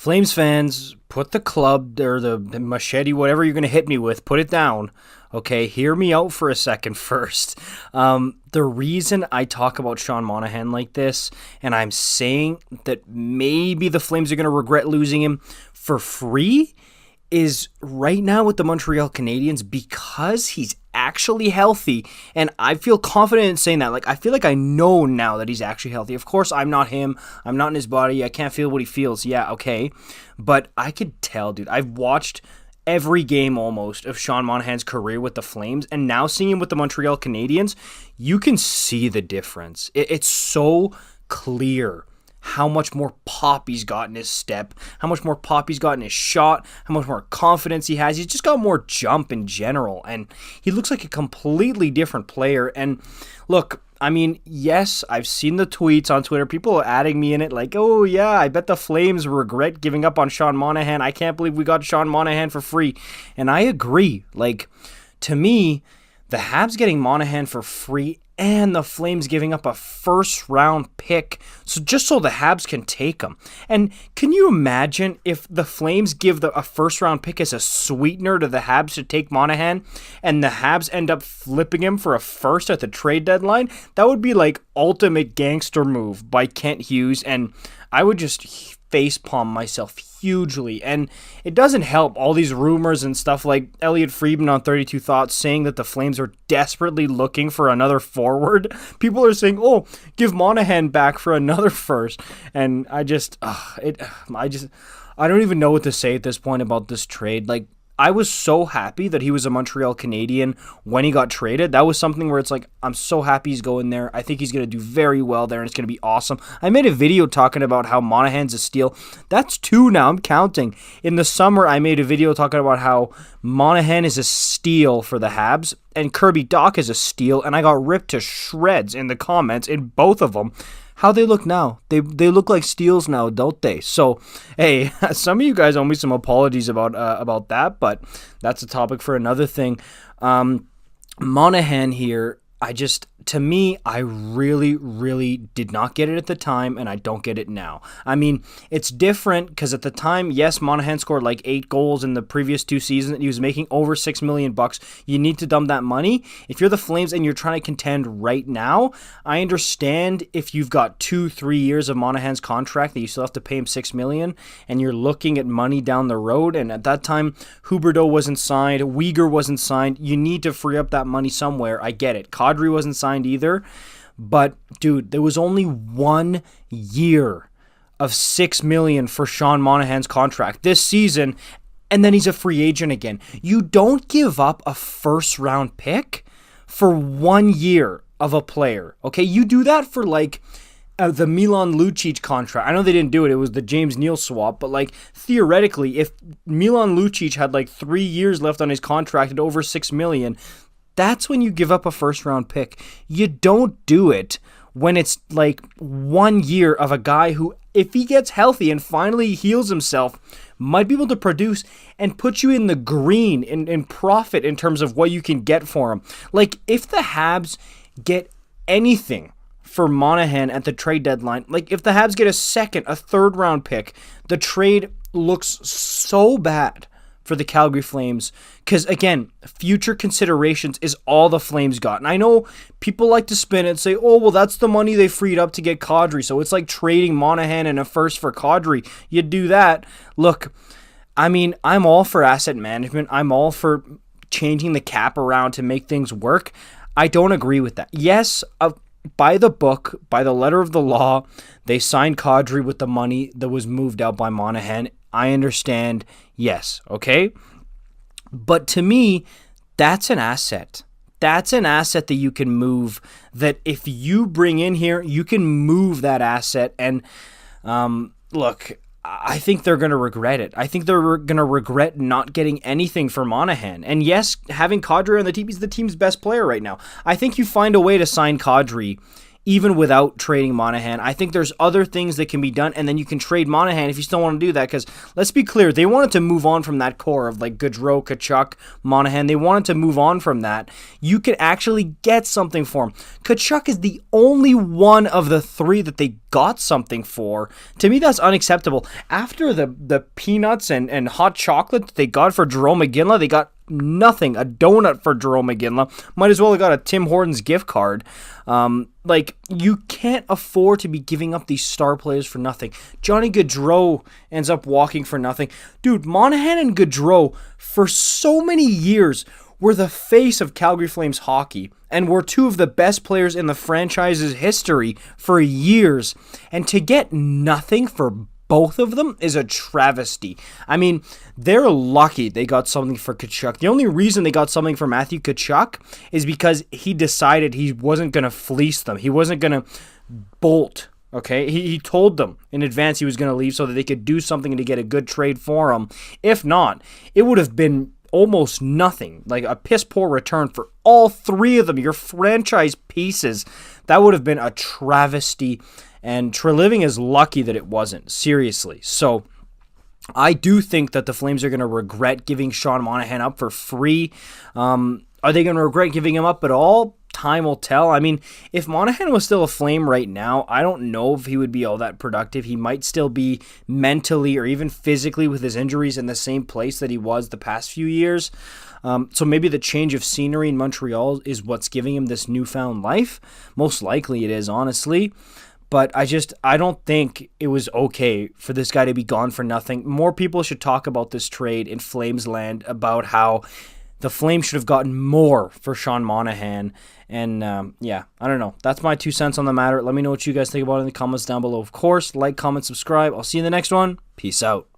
Flames fans, put the club or the machete, whatever you're going to hit me with, put it down. Okay, hear me out for a second first. The reason I talk about Sean Monahan like this, and I'm saying that maybe the Flames are going to regret losing him for free, is right now with the Montreal Canadiens because he's actually healthy, and I feel confident in saying that. Like, I feel like I know now that he's actually healthy. Of course, I'm not him. I'm not in his body. I can't feel what he feels. Yeah, okay. But I could tell, dude. I've watched every game almost of Sean Monahan's career with the Flames, and now seeing him with the Montreal Canadiens, you can see the difference. It's so clear how much more pop he's got in his step, how much more pop he's got in his shot, how much more confidence he has. He's just got more jump in general, and he looks like a completely different player. And look, I mean, yes, I've seen the tweets on Twitter, people adding me in it like, oh yeah, I bet the Flames regret giving up on Sean Monahan. I can't believe we got Sean Monahan for free. And I agree. Like, to me, the Habs getting Monahan for free and the Flames giving up a first-round pick just so the Habs can take him. And can you imagine if the Flames give a first-round pick as a sweetener to the Habs to take Monahan, and the Habs end up flipping him for a first at the trade deadline? That would be like ultimate gangster move by Kent Hughes, and I would just facepalm myself hugely. And it doesn't help all these rumors and stuff like Elliot Friedman on 32 Thoughts saying that the Flames are desperately looking for another forward. People are saying, oh, give Monahan back for another first. And I don't even know what to say at this point about this trade. Like, I was so happy that he was a Montreal Canadian when he got traded. That was something where it's like, I'm so happy he's going there. I think he's going to do very well there, and it's going to be awesome. I made a video talking about how Monahan's a steal. That's 2 now. I'm counting. In the summer, I made a video talking about how Monahan is a steal for the Habs, and Kirby Dach is a steal, and I got ripped to shreds in the comments in both of them. How they look now. They look like steals now, don't they? So, hey, some of you guys owe me some apologies about that, but that's a topic for another thing. Monahan here, to me, I really, really did not get it at the time, and I don't get it now. I mean, it's different because at the time, yes, Monahan scored like 8 goals in the previous 2 seasons, and he was making over $6 million. You need to dump that money. If you're the Flames and you're trying to contend right now, I understand if you've got 2-3 years of Monahan's contract that you still have to pay him $6 million, and you're looking at money down the road, and at that time, Huberdeau wasn't signed, Uyghur wasn't signed. You need to free up that money somewhere. I get it. Kadri wasn't signed either, but dude, there was only 1 year of $6 million for Sean Monahan's contract this season, and then he's a free agent again. You don't give up a first-round pick for 1 year of a player, okay? You do that for like the Milan Lucic contract. I know they didn't do it. It was the James Neal swap, but like theoretically, if Milan Lucic had like 3 years left on his contract at over $6 million, that's when you give up a first-round pick. You don't do it when it's like 1 year of a guy who, if he gets healthy and finally heals himself, might be able to produce and put you in the green in profit in terms of what you can get for him. Like, if the Habs get anything for Monahan at the trade deadline, like if the Habs get a second, a third-round pick, the trade looks so bad for the Calgary Flames, because again, future considerations is all the Flames got. And I know people like to spin it and say, oh, well, that's the money they freed up to get Kadri, so it's like trading Monahan and a first for Kadri. You do that. Look, I mean, I'm all for asset management. I'm all for changing the cap around to make things work. I don't agree with that. Yes, by the book, by the letter of the law, they signed Kadri with the money that was moved out by Monahan. I understand, yes, okay? But to me, that's an asset. That's an asset that you can move, that if you bring in here, you can move that asset. And look, I think they're going to regret it. I think they're going to regret not getting anything for Monahan. And yes, having Kadri on the team, he's the team's best player right now. I think you find a way to sign Kadri, even without trading Monahan. I think there's other things that can be done, and then you can trade Monahan if you still want to do that, because let's be clear, they wanted to move on from that core of like Gaudreau, Tkachuk, Monahan. They wanted to move on from that. You could actually get something for him. Tkachuk is the only one of the three that they got something for. To me, that's unacceptable. After the peanuts and hot chocolate that they got for Jerome McGinley, they got nothing. A donut for Jerome McGinley. Might as well have got a Tim Hortons gift card. You can't afford to be giving up these star players for nothing. Johnny Gaudreau ends up walking for nothing. Dude, Monahan and Gaudreau, for so many years, were the face of Calgary Flames hockey and were two of the best players in the franchise's history for years. And to get nothing for both of them is a travesty. I mean, they're lucky they got something for Tkachuk. The only reason they got something for Matthew Tkachuk is because he decided he wasn't going to fleece them. He wasn't going to bolt. Okay, he told them in advance he was going to leave so that they could do something to get a good trade for him. If not, it would have been almost nothing, like a piss poor return for all three of them, your franchise pieces. That would have been a travesty. And Treliving is lucky that it wasn't, seriously. So I do think that the Flames are going to regret giving Sean Monahan up for free. Are they going to regret giving him up at all? Time will tell. I mean, if Monahan was still a Flame right now, I don't know if he would be all that productive. He might still be mentally or even physically with his injuries in the same place that he was the past few years. So maybe the change of scenery in Montreal is what's giving him this newfound life. Most likely it is, honestly. But I don't think it was okay for this guy to be gone for nothing. More people should talk about this trade in Flames land, about how the Flames should have gotten more for Sean Monahan. And I don't know. That's my 2 cents on the matter. Let me know what you guys think about it in the comments down below. Of course, like, comment, subscribe. I'll see you in the next one. Peace out.